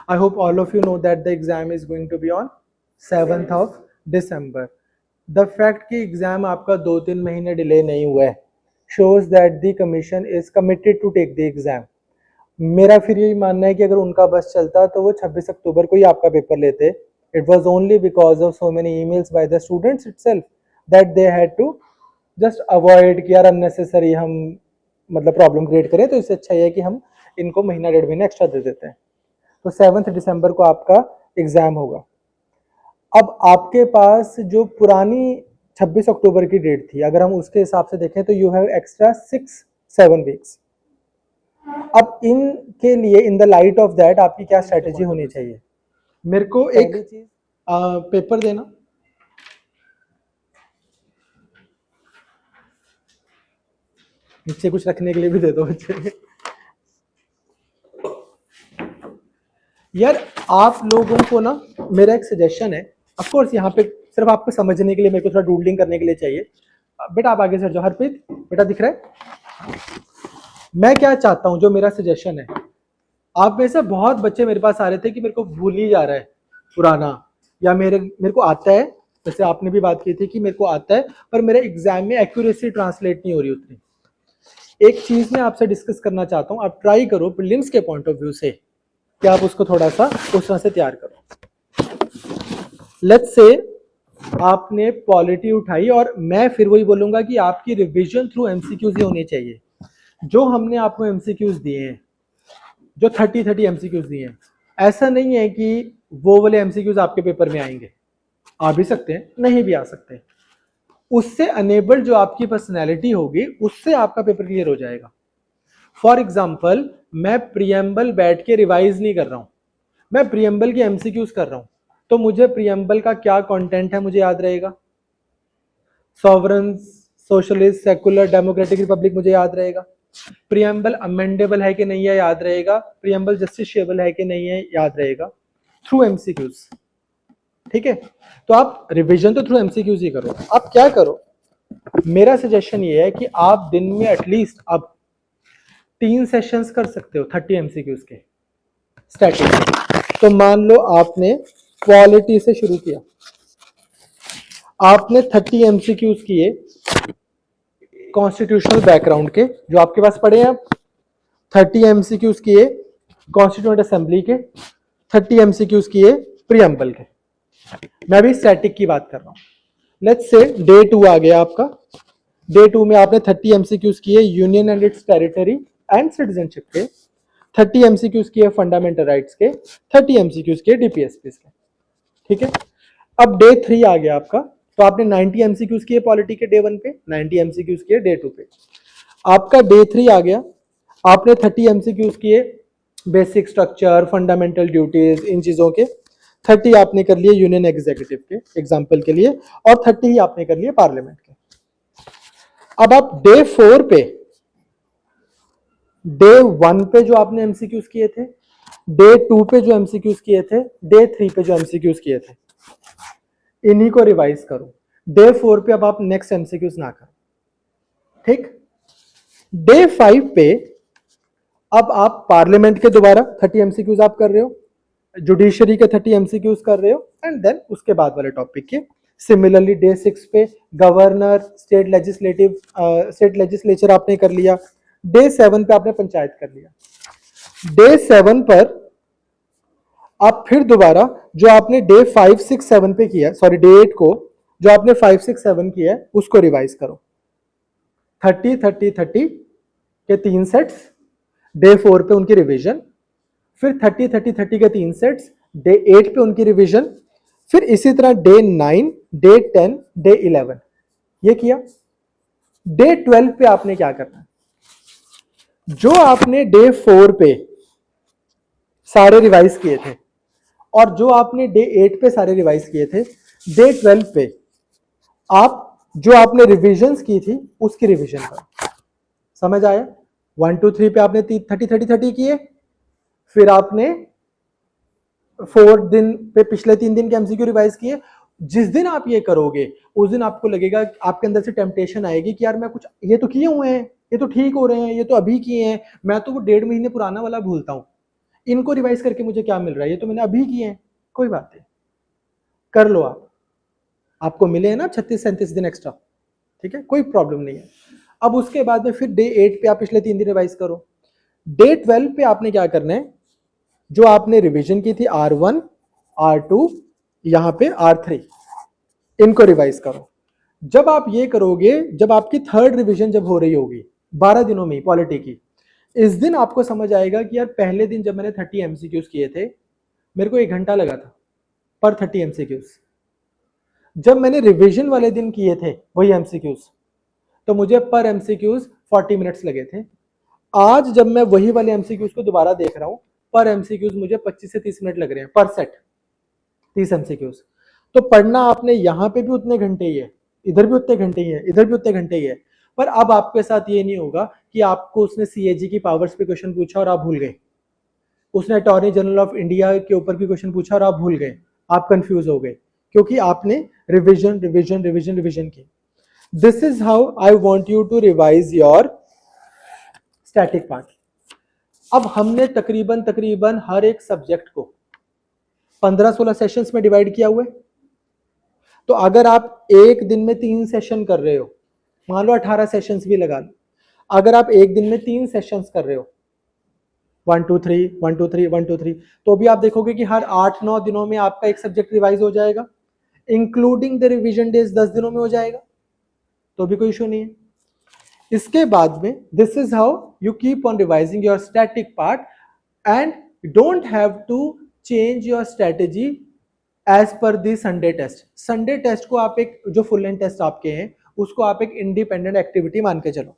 I hope all of you know that the exam is going to be on 7th of December. The fact कि exam आपका 2-3 महीने delay नहीं हुआ है shows that the commission is committed to take the exam. मेरा फिर यही मानना है कि अगर उनका बस चलता तो वो 26 अक्टूबर को ही आपका पेपर लेते. It was only because of so many emails by the students itself that they had to just avoid कि यार unnecessary हम मतलब प्रॉब्लम क्रिएट करें, तो इससे अच्छा ये है कि हम इनको महीना 1.5 महीना एक्स्ट्रा दे देते हैं. तो 7 दिसंबर को आपका एग्जाम होगा. अब आपके पास जो पुरानी 26 अक्टूबर की डेट थी, अगर हम उसके हिसाब से देखें तो यू हैव एक्स्ट्रा 6-7 वीक्स. अब इनके लिए in the light of that आपकी क्या स्ट्रेटेजी होनी चाहिए? मेरे को एक पेपर देना. नीचे कुछ रखने के लिए भी दे दो बच्चे. यार आप लोगों को ना मेरा एक सजेशन है, ऑफ कोर्स यहाँ पे सिर्फ आपको समझने के लिए मेरे को थोड़ा डूडलिंग करने के लिए चाहिए. बेटा आप आगे सर जाओ. हरप्रीत बेटा दिख रहा है? मैं क्या चाहता हूँ, जो मेरा सजेशन है, आप में से बहुत बच्चे मेरे पास आ रहे थे कि मेरे को भूल ही जा रहा है पुराना, या मेरे को आता है, जैसे आपने भी बात की थी कि मेरे को आता है पर मेरे एग्जाम में एक्यूरेसी ट्रांसलेट नहीं हो रही उतनी. एक चीज मैं आपसे डिस्कस करना चाहता हूँ, आप ट्राई करो प्रीलिम्स के पॉइंट ऑफ व्यू से कि आप उसको थोड़ा सा उस तरह से तैयार करो. लेट्स से आपने पॉलिटी उठाई और मैं फिर वही बोलूंगा कि आपकी रिवीजन थ्रू एमसीक्यूज ही होनी चाहिए. जो हमने आपको एमसीक्यूज दिए हैं, जो 30 एमसीक्यूज दिए हैं, ऐसा नहीं है कि वो वाले एमसीक्यूज आपके पेपर में आएंगे. आ भी सकते हैं, नहीं भी आ सकते. उससे अनेबल्ड जो आपकी पर्सनैलिटी होगी उससे आपका पेपर क्लियर हो जाएगा. फॉर एग्जाम्पल मैं प्रियम्बल बैठ के रिवाइज नहीं कर रहा हूं, मैं प्रियम्बल की एमसीक्यूज कर रहा हूं, तो मुझे प्रियम्बल का क्या कंटेंट है मुझे याद रहेगा. Sovereign, socialist, secular, democratic Republic मुझे याद रहेगा. प्रियम्बल अमेंडेबल है कि नहीं है याद रहेगा. प्रियम्बल जस्टिशिएबल है कि नहीं है याद रहेगा थ्रू एमसीक्यूज. ठीक है, तो आप रिवीजन तो थ्रू एमसीक्यूज ही करो. आप क्या करो, मेरा सजेशन ये है कि आप दिन में एटलीस्ट आप 3 सेशंस कर सकते हो 30 एमसीक्यूज के स्टैटिक. तो मान लो आपने पॉलिटी से शुरू किया, आपने 30 एमसीक्यूज किए कॉन्स्टिट्यूशनल बैकग्राउंड के जो आपके पास पड़े हैं. 30 एमसीक्यूज किए कॉन्स्टिट्यूएंट असेंबली के, 30 एमसीक्यूज किए प्रियम्बल के. मैं भी स्टैटिक की बात कर रहा हूं. लेट्स से डे 2 आ गया आपका. डे 2 में आपने 30 एमसीक्यूज किए union and it's territory and citizenship के, 30 एमसीक्यूज किए फंडामेंटल राइट्स के, 30 एमसीक्यूज किए डीपीएसपी के. ठीक है, अब डे 3 आ गया आपका, तो आपने 90 एमसीक्यूज किए पॉलिटी के डे 1 पे, 90 एमसीक्यूज किए डे 2 पे. आपका डे 3 आ गया, आपने 30 एमसीक्यूज किए बेसिक स्ट्रक्चर, फंडामेंटल ड्यूटीज, इन चीजों के. 30 आपने कर लिए यूनियन एग्जीक्यूटिव के एग्जाम्पल के लिए, और 30 ही आपने कर लिए पार्लियामेंट के. अब आप डे 4 पे, डे 1 पे जो आपने एमसीक्यूज किए थे, डे 2 पे जो एमसीक्यूज किए थे, डे 3 पे जो एमसीक्यूज किए थे, इन्हीं को रिवाइज करो. डे 4 पे अब आप नेक्स्ट एमसीक्यूज ना करो. ठीक, डे 5 पे अब आप पार्लियामेंट के दोबारा 30 एमसीक्यूज आप कर रहे हो, जुडिशरी के 30 एमसीक्यूज कर रहे हो, एंड देन उसके बाद वाले टॉपिक के. सिमिलरली डे 6 पे गवर्नर, स्टेट लेजिस्लेचर आपने कर लिया. डे 7 पे आपने पंचायत कर लिया. डे 7 पर आप फिर दोबारा जो आपने डे 5, 6, 7 पे किया, सॉरी डे 8 को जो आपने 5, 6, 7 किया है उसको रिवाइज करो. 30, 30, 30 के 3 सेट्स, डे 4 पे उनकी रिवीजन, फिर 30, 30, 30 के 3 सेट्स, डे 8 पे उनकी रिवीजन, फिर इसी तरह डे 9, डे 10, डे 11 ये किया. डे 12 पे आपने क्या करना है, जो आपने डे 4 पे सारे रिवाइज किए थे और जो आपने डे 8 पे सारे रिवाइज किए थे, डे 12 पे आप जो आपने रिवीजन्स की थी उसकी रिवीजन करो. समझ आया? 1, 2, 3 पे आपने 30, 30, 30 किए, फिर आपने 4 दिन पे पिछले 3 दिन के एमसीक्यू रिवाइज किए. जिस दिन आप ये करोगे उस दिन आपको लगेगा, आपके अंदर से टेम्पटेशन आएगी कि यार मैं कुछ ये तो किए हुए हैं, ये तो ठीक हो रहे हैं, ये तो अभी किए हैं, मैं तो वो 1.5 महीने पुराना वाला भूलता हूं. इनको रिवाइज करके मुझे क्या मिल रहा है, ये तो मैंने अभी किए हैं, कोई बात नहीं, कर लो आप, आपको मिले हैं ना 36-37 दिन एक्स्ट्रा, ठीक है, कोई प्रॉब्लम नहीं है। अब उसके बाद में फिर डे 8 पे आप पिछले 3 दिन रिवाइज करो। डे 12 पे आपने क्या करना है, जो आपने रिवीजन की थी R1 R2 यहां पे R3, इनको रिवाइज करो। जब आप ये करोगे, जब आपकी थर्ड रिवीजन जब हो रही होगी 12 दिनों में पॉलिटी की, इस दिन आपको समझ आएगा कि यार पहले दिन जब मैंने 30 MCQs किए थे मेरे को 1 घंटा लगा था पर 30 MCQs, जब मैंने रिवीजन वाले दिन किए थे वही MCQs तो मुझे पर MCQs 40 मिनट्स लगे थे। आज जब मैं वही वाले MCQs को दोबारा देख रहा हूं, पर MCQs मुझे 25 से 30 मिनट लग रहे हैं पर सेट, 30 MCQs। तो पढ़ना आपने यहाँ पे भी उतने घंटे ही है, इधर भी उतने घंटे ही है, इधर भी उतने घंटे ही है, पर अब आपके साथ ये नहीं होगा कि आपको उसने CAG की पावर्स पे क्वेश्चन पूछा और आप भूल गए, उसने अटॉर्नी जनरल ऑफ इंडिया के ऊपर भी क्वेश्चन पूछा और आप भूल गए, आप कंफ्यूज हो गए, क्योंकि आपने रिवीजन रिवीजन रिवीजन रिवीजन की। This is how I want you to revise your static part. अब हमने तकरीबन हर एक सब्जेक्ट को 15-16 सेशंस में डिवाइड किया हुआ है। तो अगर आप एक दिन में 3 सेशन कर रहे हो, मान लो 18 सेशंस भी लगा लो, अगर आप एक दिन में 3 सेशंस कर रहे हो 1 2 3 1 2 3 1 2 3, तो भी आप देखोगे कि हर 8-9 दिनों में आपका एक सब्जेक्ट रिवाइज हो जाएगा, इंक्लूडिंग द रिवीजन डेज 10 दिनों में हो जाएगा, तो भी कोई इशू नहीं है। इसके बाद में this is how you keep on revising your static part and don't have to change your strategy as per the Sunday test. Sunday test को आप एक, जो फुल लेंथ टेस्ट आपके हैं उसको आप एक इंडिपेंडेंट एक्टिविटी मान के चलो,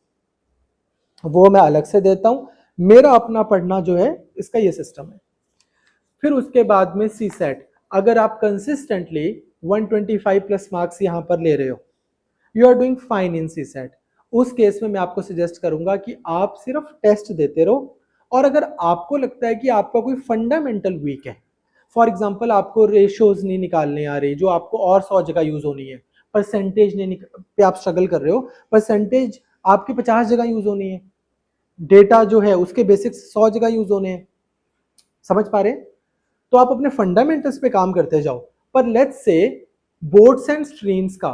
वो मैं अलग से देता हूं, मेरा अपना पढ़ना जो है इसका ये सिस्टम है। फिर उसके बाद में CSAT, अगर आप कंसिस्टेंटली 125 प्लस मार्क्स यहां पर ले रहे हो, you are doing fine in CSAT, उस केस में मैं आपको सजेस्ट करूंगा कि आप सिर्फ टेस्ट देते रहो, और अगर आपको लगता है कि आपका कोई फंडामेंटल वीक है, फॉर एग्जांपल आपको रेशोज नहीं निकालने आ रही जो आपको और 100 जगह यूज होनी है, परसेंटेज नहीं पे आप स्ट्रगल कर रहे हो, परसेंटेज आपकी 50 जगह यूज होनी है, डेटा जो है उसके बेसिक्स 100 जगह यूज होने हैं, समझ पा रहे हैं? तो आप अपने फंडामेंटल्स पे काम करते जाओ। पर let's say boards and streams का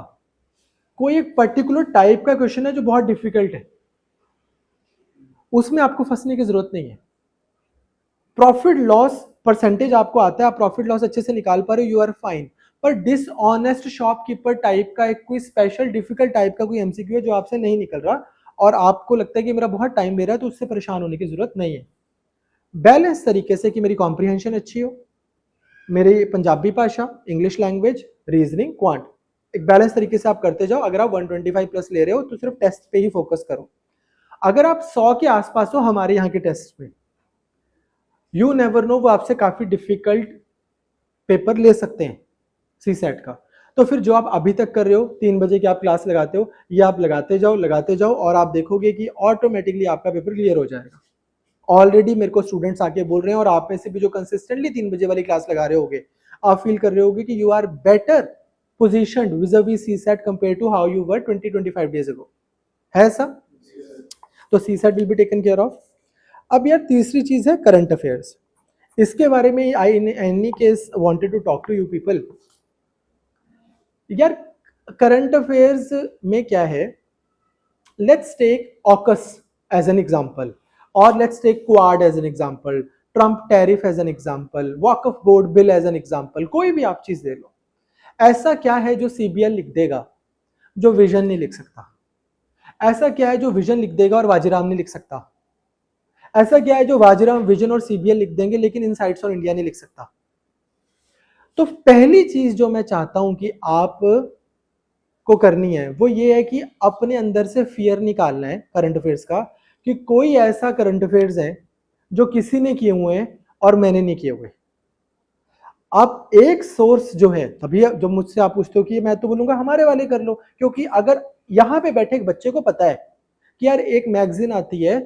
कोई एक पर्टिकुलर टाइप का क्वेश्चन है जो बहुत डिफिकल्ट है, उसमें आपको फंसने की जरूरत नहीं है। प्रॉफिट लॉस परसेंटेज आपको आता है, आप प्रॉफिट लॉस अच्छे से निकाल पा रहे हो, यू आर फाइन। पर डिसऑनेस्ट शॉपकीपर टाइप का एक कोई स्पेशल डिफिकल्ट टाइप का कोई MCQ है जो आपसे नहीं निकल रहा और आपको लगता है कि मेरा बहुत टाइम ले रहा है, तो उससे परेशान होने की जरूरत नहीं है। बैलेंस तरीके से कि मेरी कॉम्प्रिहेंशन अच्छी हो, मेरी पंजाबी भाषा, इंग्लिश लैंग्वेज, रीजनिंग, क्वांट, एक बैलेंस तरीके से आप करते जाओ। अगर आप 125 प्लस ले रहे हो तो सिर्फ टेस्ट पे ही फोकस करो। अगर आप 100 के आसपास हो हमारे यहाँ के टेस्ट में, यू नेवर नो, वो आपसे काफी डिफिकल्ट पेपर ले सकते हैं CSAT का। तो फिर जो आप अभी तक कर रहे हो, 3 बजे की आप क्लास लगाते हो, ये आप लगाते जाओ और आप देखोगे कि ऑटोमेटिकली आपका पेपर क्लियर हो जाएगा। ऑलरेडी मेरे को स्टूडेंट्स आके बोल रहे हैं, और आप में से भी जो कंसिस्टेंटली 3 बजे वाली क्लास लगा रहे होगे, आप फील कर रहे होगे कि you are better positioned vis-a-vis CSAT compare to how you were 20-25 days ago, है ऐसा? तो CSAT will be taken care of. अब यार तीसरी चीज है करंट अफेयर्स, इसके बारे में I in any case wanted to talk to you people. यार करंट अफेयर्स में क्या है, let's take AUKUS as an example, और let's take Quad as an example, Trump tariff as an example, Waqf board bill as an example, कोई भी आप चीज ले लो। ऐसा क्या है जो CBL लिख देगा जो विजन नहीं लिख सकता? ऐसा क्या है जो विजन लिख देगा और वाजीराम नहीं लिख सकता? ऐसा क्या है जो वाजीराम विजन और CBL लिख देंगे लेकिन इनसाइट्स और इंडिया नहीं लिख सकता? तो पहली चीज जो मैं चाहता हूं कि आप को करनी है वो ये है कि अपने अंदर से फियर निकालना है करंट अफेयर्स का, कि कोई ऐसा करंट अफेयर्स है जो किसी ने किए हुए हैं और मैंने नहीं किए हुए। आप एक सोर्स जो है, तभी जब मुझसे आप पूछते हो कि मैं तो बोलूंगा हमारे वाले कर लो, क्योंकि अगर यहाँ पे बैठे एक बच्चे को पता है कि यार एक मैगजीन आती है,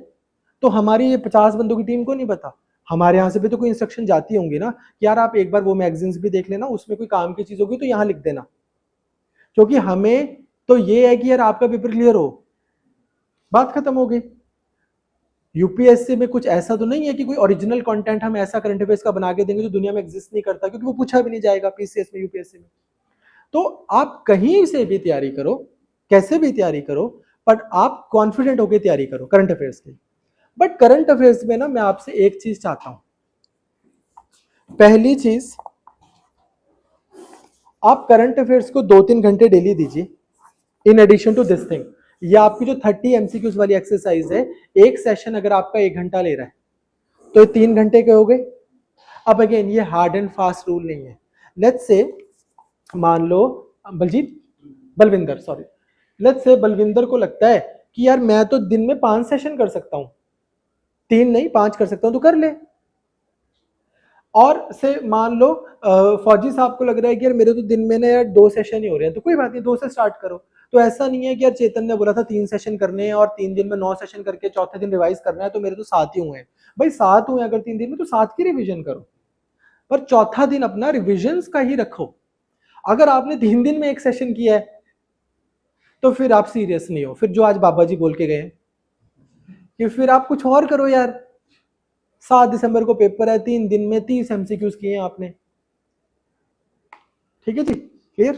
तो हमारी ये 50 बंदों की टीम को नहीं पता। हमारे यहाँ से भी तो कोई इंस्ट्रक्शन जाती होंगी ना कि यार आप एक बार वो मैगजीन्स भी देख लेना, उसमें कोई काम की चीज होगी तो यहाँ लिख देना, क्योंकि हमें तो ये है कि यार आपका पेपर क्लियर हो, बात खत्म हो गई। यूपीएससी में कुछ ऐसा तो नहीं है कि कोई ओरिजिनल कंटेंट हम ऐसा करंट अफेयर्स का बना के देंगे जो दुनिया में एग्जिस्ट नहीं करता, क्योंकि वो पूछा भी नहीं जाएगा पीसीएस में, यूपीएससी में। तो आप कहीं से भी तैयारी करो, कैसे भी तैयारी करो, बट आप कॉन्फिडेंट होकर तैयारी करो करंट अफेयर्स की। बट करंट अफेयर्स में ना मैं आपसे एक चीज चाहता हूं। पहली चीज, आप करंट अफेयर्स को 2-3 घंटे डेली दीजिए in addition to this thing. ये आपकी जो 30 एमसीक्यूज वाली एक्सरसाइज है, एक सेशन अगर आपका 1 घंटा ले रहा है तो ये 3 घंटे के हो गए। अब अगेन ये हार्ड एंड फास्ट रूल नहीं है। लेट्स से मान लो लेट्स से बलविंदर को लगता है कि यार मैं तो दिन में 5 सेशन कर सकता हूं, 3 नहीं 5 कर सकता हूं, तो कर ले। और से मान लो फौजी साहब को लग रहा है कि यार मेरे तो दिन में ना यार 2 सेशन ही हो रहे हैं, तो कोई बात नहीं 2 से स्टार्ट करो। तो ऐसा नहीं है कि यार चेतन ने बोला था 3 सेशन करने हैं और 3 दिन में 9 सेशन करके चौथे दिन रिवाइज करना है, तो मेरे तो 7 ही हुए हैं। भाई 7 हुए अगर 3 दिन में, तो 7 की रिविजन करो, पर चौथा दिन अपना रिविजन का ही रखो। अगर आपने 3 दिन में एक सेशन किया है तो फिर आप सीरियस नहीं हो। फिर जो आज बाबा जी बोल के गए कि फिर आप कुछ और करो यार। 7 दिसंबर को पेपर है, 3 दिन में 30 एमसीक्यूज किए हैं आपने। ठीक है जी, क्लियर।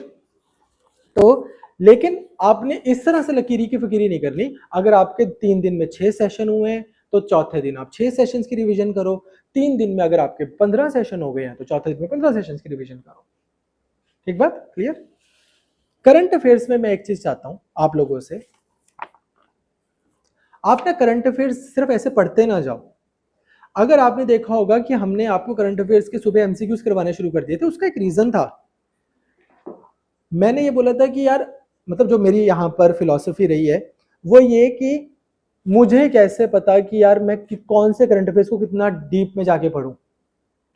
तो लेकिन आपने इस तरह से लकीरी की फिक्री नहीं करनी। अगर आपके 3 दिन में 6 सेशन हुए हैं तो चौथे दिन आप 6 सेशंस की रिवीजन करो। 3 दिन में अगर आपके 15 सेशन हो गए हैं तो चौथे दिन में 15 सेशंस की रिवीजन करो। ठीक बात, क्लियर। करंट अफेयर्स में मैं एक चीज चाहता हूं आप लोगों से, आप ना करंट अफेयर्स सिर्फ ऐसे पढ़ते ना जाओ। अगर आपने देखा होगा कि हमने आपको करंट अफेयर्स के सुबह एमसीक्यूज करवाने शुरू कर दिए थे, उसका एक रीजन था। मैंने ये बोला था कि यार मतलब जो मेरी यहाँ पर फिलॉसफी रही है वो ये कि मुझे कैसे पता कि यार मैं कौन से करंट अफेयर्स को कितना डीप में जाके पढूं,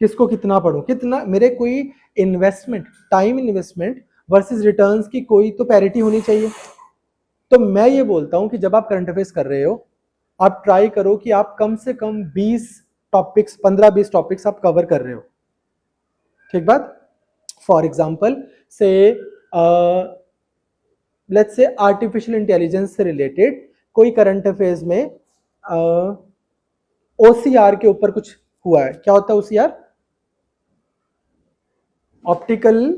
किसको कितना पढूं, कितना मेरे कोई investment, time investment versus returns की कोई तो पैरिटी होनी चाहिए। तो मैं ये बोलता हूं कि जब आप करंट अफेयर्स कर रहे हो, आप ट्राई करो कि आप कम से कम 20 टॉपिक्स, 15-20 टॉपिक्स आप कवर कर रहे हो। ठीक बात। फॉर एग्जाम्पल से लेट्स से आर्टिफिशियल इंटेलिजेंस से रिलेटेड कोई करंट अफेयर्स में ओसीआर के ऊपर कुछ हुआ है। क्या होता है ओसीआर? ऑप्टिकल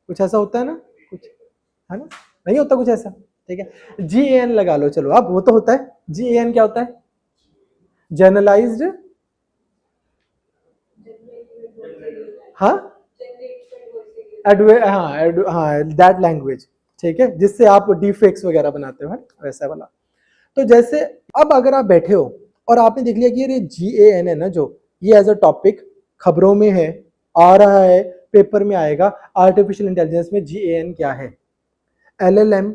कुछ ऐसा होता है ना, कुछ है ना, नहीं होता कुछ ऐसा। ठीक है, जीएएन लगा लो, चलो अब वो तो होता है। जीएएन क्या होता है? जनरलाइज्ड, हाँ हाँ दैट लैंग्वेज। ठीक है, जिससे आप डिफेक्ट्स वगैरह बनाते हो, वैसा वाला। तो जैसे अब अगर आप बैठे हो और आपने देख लिया कि ये जीएएन है ना, जो ये एज अ टॉपिक खबरों में है, आ रहा है, पेपर में आएगा। आर्टिफिशियल इंटेलिजेंस में जीएएन क्या है? एलएलएम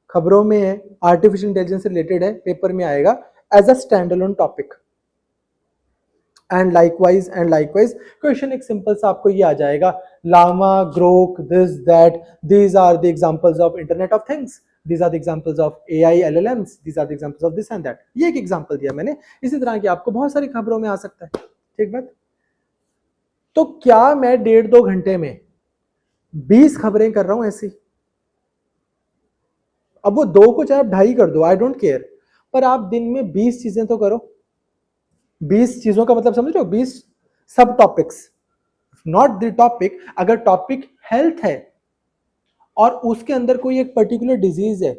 खबरों में है, आर्टिफिशियल इंटेलिजेंस से रिलेटेड है, पेपर में आएगा as a stand alone topic. And likewise question एक सिंपल सा आपको ये आ जाएगा, Llama, Grok, this that, these are the examples of internet of things, these are the examples of AI LLMs, these are the examples of this and that। ये एक example दिया मैंने। इसी तरह की आपको बहुत सारी खबरों में आ सकता है। ठीक बात। तो क्या मैं 1.5-2 घंटे में 20 खबरें कर रहा हूं ऐसी? अब वो 2 को चाहे आप 2.5 कर दो, आई डोंट केयर, पर आप दिन में 20 चीजें तो करो। 20 चीजों का मतलब समझ रहे हो? 20 सब टॉपिक्स, नॉट द टॉपिक। अगर टॉपिक हेल्थ है और उसके अंदर कोई एक पर्टिकुलर डिजीज है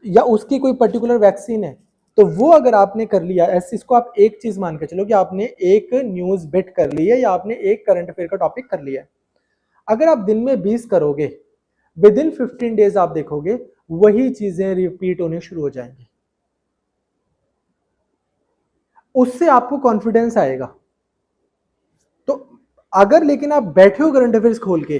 या उसकी कोई पर्टिकुलर वैक्सीन है, तो वो अगर आपने कर लिया ऐसे, इसको आप एक चीज मान के चलो कि आपने एक न्यूज बिट कर ली है या आपने एक करंट अफेयर का टॉपिक कर लिया है। अगर आप दिन में 20 करोगे, विद इन 15 डेज आप देखोगे वही चीजें रिपीट होने शुरू हो जाएंगी। उससे आपको कॉन्फिडेंस आएगा। तो अगर लेकिन आप बैठे हो करंट अफेयर्स खोल के,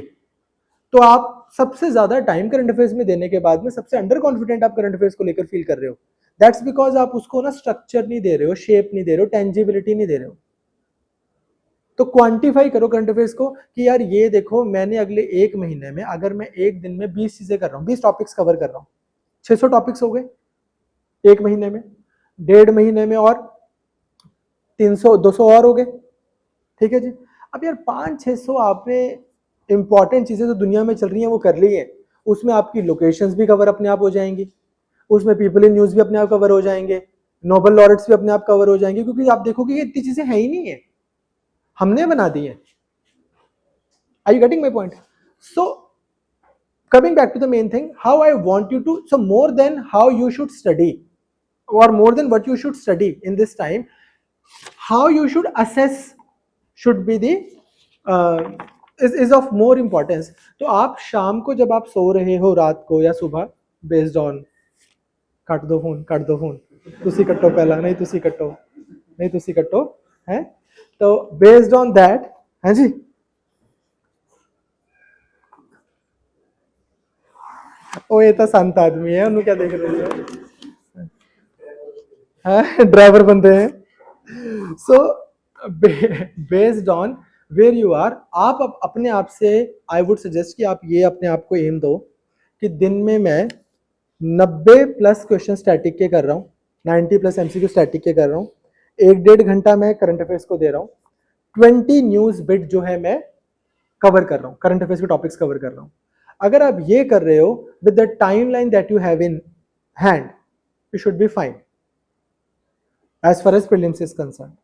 तो आप सबसे ज्यादा टाइम करंट अफेयर्स में देने के बाद में सबसे अंडर कॉन्फिडेंट आप करंट अफेयर्स को लेकर फील कर रहे हो। दैट्स बिकॉज आप उसको ना स्ट्रक्चर नहीं दे रहे हो, शेप नहीं दे रहे हो, टेंजिबिलिटी नहीं दे रहे हो। तो क्वांटिफाई करो करंट अफेयर्स को कि यार ये देखो, मैंने अगले 1 महीने में अगर मैं एक दिन में 20 चीजें कर रहा हूं, 20 टॉपिक्स कवर कर रहा हूं, 600 टॉपिक्स हो गए 1 महीने में। 1.5 महीने में और 300-200 और हो गए। ठीक है जी। अब यार 500-600 आपने इंपॉर्टेंट चीजें जो दुनिया में चल रही हैं वो कर ली है। उसमें आपकी लोकेशंस भी कवर अपने आप हो जाएंगी, उसमें पीपल इन न्यूज भी अपने आप कवर हो जाएंगे, नोबेल लॉरेट्स भी अपने आप कवर हो जाएंगे, क्योंकि आप देखोगे ये इतनी चीजें है ही नहीं है, हमने बना दी है। Are you getting my point? So coming back to the main thing, how I want you to, so more than how you should study or more than what you should study in this time, how you should assess should be the is of more importance. तो आप शाम को जब आप सो रहे हो रात को या सुबह, बेस्ड ऑन, ਕੱਟ ਦੋ ਫੋਨ ਤੁਸੀਂ ਕੱਟੋ ਪਹਿਲਾਂ, ਨਹੀਂ ਤੁਸੀਂ ਕੱਟੋ ਹੈ, तो बेस्ड ऑन दैट, हाँ जी, ਉਹ ਇਹ ਤਾਂ ਸੰਤ ਆਦਮੀ ਹੈ, ਉਹਨੂੰ क्या देख रहे हो, हाँ ड्राइवर बंदे हैं। So based on where you are, आप अपने आप से, आई वुड सजेस्ट कि आप ये अपने आप को एम दो कि दिन में मैं 90+ क्वेश्चन स्टैटिक के कर रहा हूँ, 90+ MCQ स्टैटिक के कर रहा हूँ, 1-1.5 घंटा मैं करंट अफेयर्स को दे रहा हूँ, 20 न्यूज बिट जो है मैं कवर कर रहा हूँ, करंट अफेयर्स के टॉपिक्स कवर कर रहा हूँ। अगर आप ये कर रहे हो with the timeline that you have in hand, you should be fine as far as prelims is concerned.